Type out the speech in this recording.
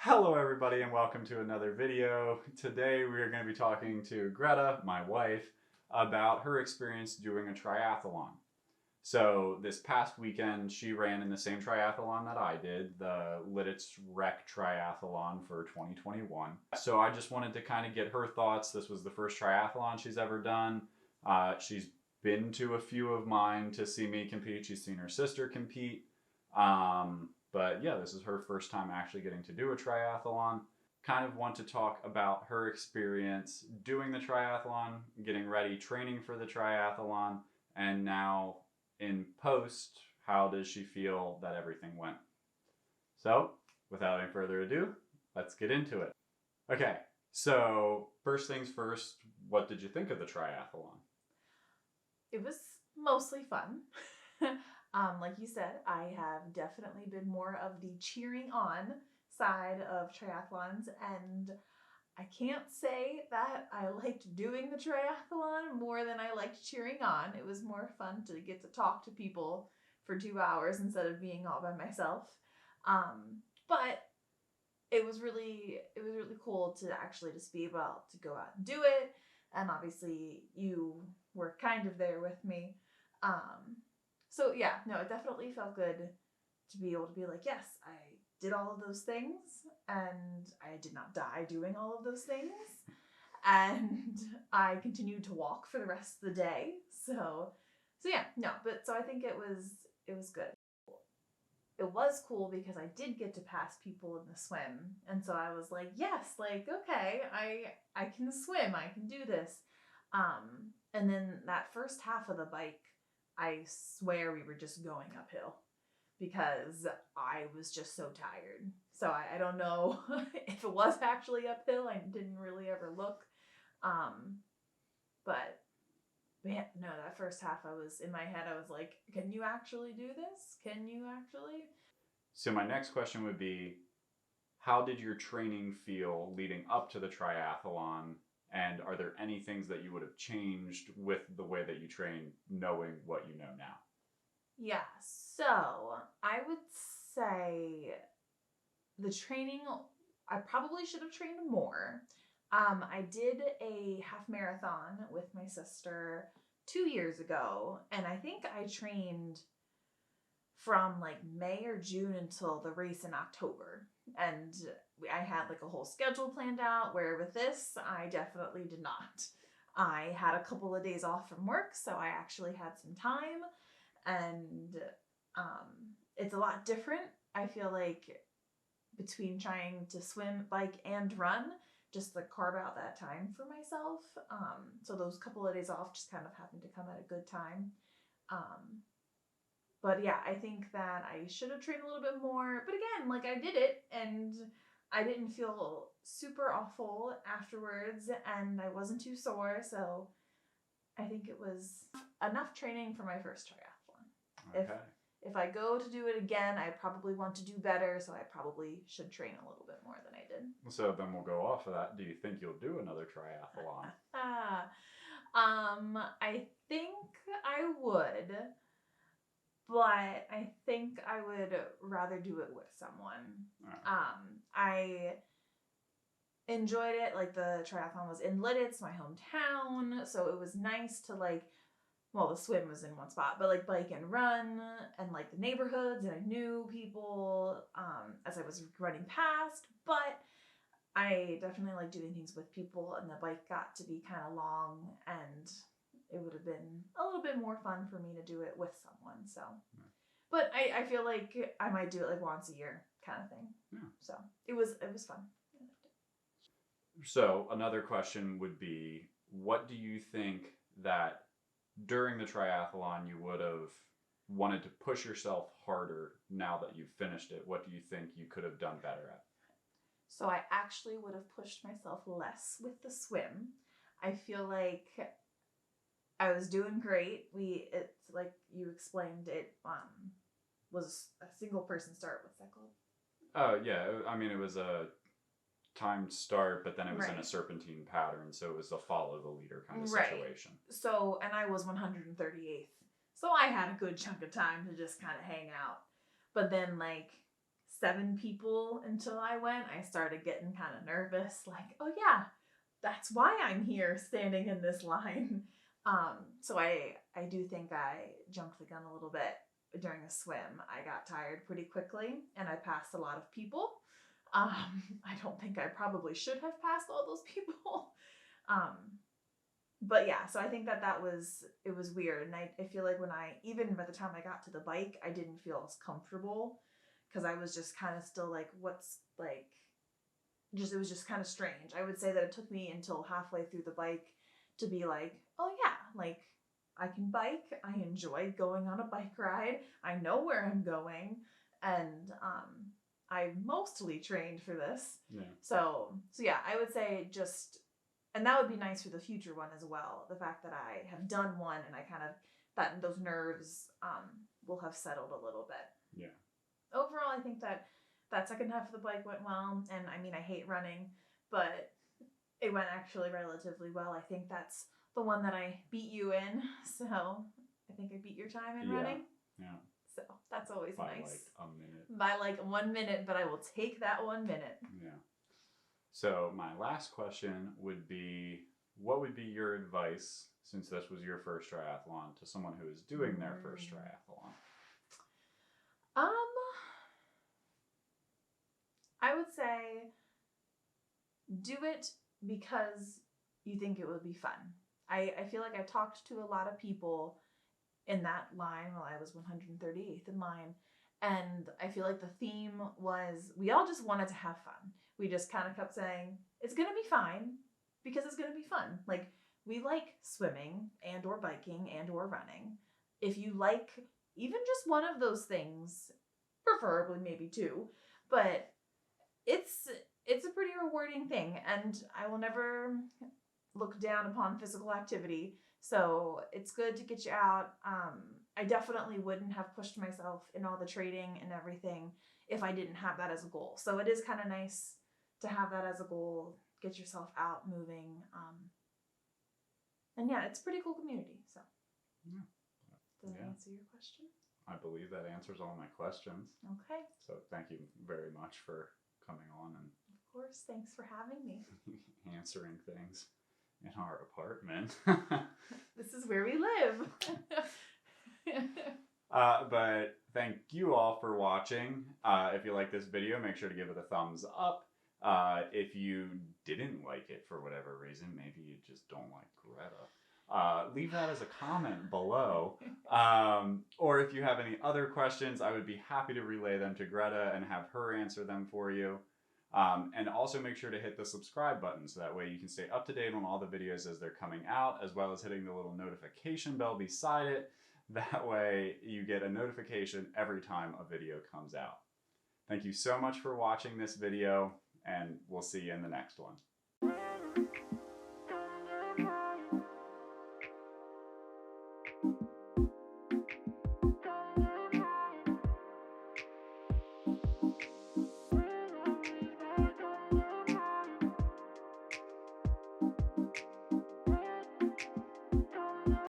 Hello everybody and welcome to another video. Today we are going to be talking to Greta, my wife, about her experience doing a triathlon. So this past weekend she ran in the same triathlon that I did, the Lidditz Rec Triathlon for 2021. So I just wanted to kind of get her thoughts. This was the first triathlon she's ever done. She's been to a few of mine to see me compete. She's seen her sister compete. But yeah, this is her first time actually getting to do a triathlon. Kind of want to talk about her experience doing the triathlon, getting ready, training for the triathlon, and now in post, how does she feel that everything went? So, without any further ado, let's get into it. Okay, so first things first, what did you think of the triathlon? It was mostly fun. Like you said, I have definitely been more of the cheering on side of triathlons, and I can't say that I liked doing the triathlon more than I liked cheering on. It was more fun to get to talk to people for 2 hours instead of being all by myself. But it was really cool to actually just be able to go out and do it. And obviously you were kind of there with me. So yeah, no, it definitely felt good to be able to be like, yes, I did all of those things and I did not die doing all of those things. And I continued to walk for the rest of the day. So yeah, no, but so I think it was good. It was cool because I did get to pass people in the swim, and so I was like, yes, like okay, I can swim, I can do this. And then that first half of the bike, I swear we were just going uphill because I was just so tired. So I don't know if it was actually uphill. I didn't really ever look. Um, but man, no, that first half I was in my head, I was like, can you actually do this? Can you actually? So my next question would be, how did your training feel leading up to the triathlon? And are there any things that you would have changed with the way that you train, knowing what you know now? Yeah, so I would say the training, I probably should have trained more. I did a half marathon with my sister 2 years ago, and I think I trained from like May or June until the race in October. And I had like a whole schedule planned out, where with this, I definitely did not. I had a couple of days off from work, so I actually had some time. And it's a lot different. I feel like between trying to swim, bike, and run, just to carve out that time for myself. So those couple of days off just kind of happened to come at a good time. Um, but yeah, I think that I should have trained a little bit more. But again, like I did it and I didn't feel super awful afterwards and I wasn't too sore. So I think it was enough training for my first triathlon. Okay. If I go to do it again, I probably want to do better. So I probably should train a little bit more than I did. So then we'll go off of that. Do you think you'll do another triathlon? I think I would, but I think I would rather do it with someone. I enjoyed it. Like the triathlon was in Lidditz, my hometown, so it was nice to like, well, the swim was in one spot, but like bike and run and like the neighborhoods, and I knew people as I was running past. But I definitely like doing things with people, and the bike got to be kind of long, and it would have been a little bit more fun for me to do it with someone. So, but I feel like I might do it like once a year kind of thing. Yeah. So it was fun. So another question would be, what do you think that during the triathlon you would have wanted to push yourself harder now that you've finished it? What do you think you could have done better at? So I actually would have pushed myself less with the swim. I feel like I was doing great. It's like you explained, it was a single person start. What's that called? Oh yeah, I mean it was a timed start, but then it was in a Right. serpentine pattern, so it was a follow the leader kind of Right. situation. So, and I was 138th. So I had a good chunk of time to just kind of hang out. But then like 7 people until I went, I started getting kind of nervous. Like, oh yeah, that's why I'm here standing in this line. So I do think I jumped the gun a little bit during a swim. I got tired pretty quickly and I passed a lot of people. I don't think I probably should have passed all those people. But yeah, so I think it was weird. And I feel like even by the time I got to the bike, I didn't feel as comfortable because I was just kind of still like, it was just kind of strange. I would say that it took me until halfway through the bike to be like, oh yeah, like I can bike. I enjoy going on a bike ride. I know where I'm going. And I mostly trained for this. Yeah. So yeah, I would say and that would be nice for the future one as well. The fact that I have done one and I kind of, those nerves will have settled a little bit. Yeah. Overall, I think that second half of the bike went well. And I mean, I hate running, but it went actually relatively well. I think that's the one that I beat you in. So I think I beat your time in running. Yeah. So that's always by nice. Like a minute. By like 1 minute, but I will take that 1 minute. Yeah. So my last question would be, what would be your advice, since this was your first triathlon, to someone who is doing their first triathlon? I would say do it because you think it would be fun. I feel like I talked to a lot of people in that line while I was 138th in line. And I feel like the theme was we all just wanted to have fun. We just kind of kept saying, it's going to be fine because it's going to be fun. Like, we like swimming and or biking and or running. If you like even just one of those things, preferably maybe 2, but it's a pretty rewarding thing. And I will never look down upon physical activity. So it's good to get you out. I definitely wouldn't have pushed myself in all the training and everything if I didn't have that as a goal. So it is kind of nice to have that as a goal, get yourself out moving. And yeah, it's a pretty cool community. So does that answer your question? I believe that answers all my questions. Okay. So thank you very much for coming on and of course, thanks for having me. answering things in our apartment. This is where we live. But thank you all for watching. If you like this video, make sure to give it a thumbs up. If you didn't like it for whatever reason, maybe you just don't like Greta, leave that as a comment below. Or if you have any other questions, I would be happy to relay them to Greta and have her answer them for you. And also make sure to hit the subscribe button so that way you can stay up to date on all the videos as they're coming out, as well as hitting the little notification bell beside it. That way you get a notification every time a video comes out. Thank you so much for watching this video, and we'll see you in the next one.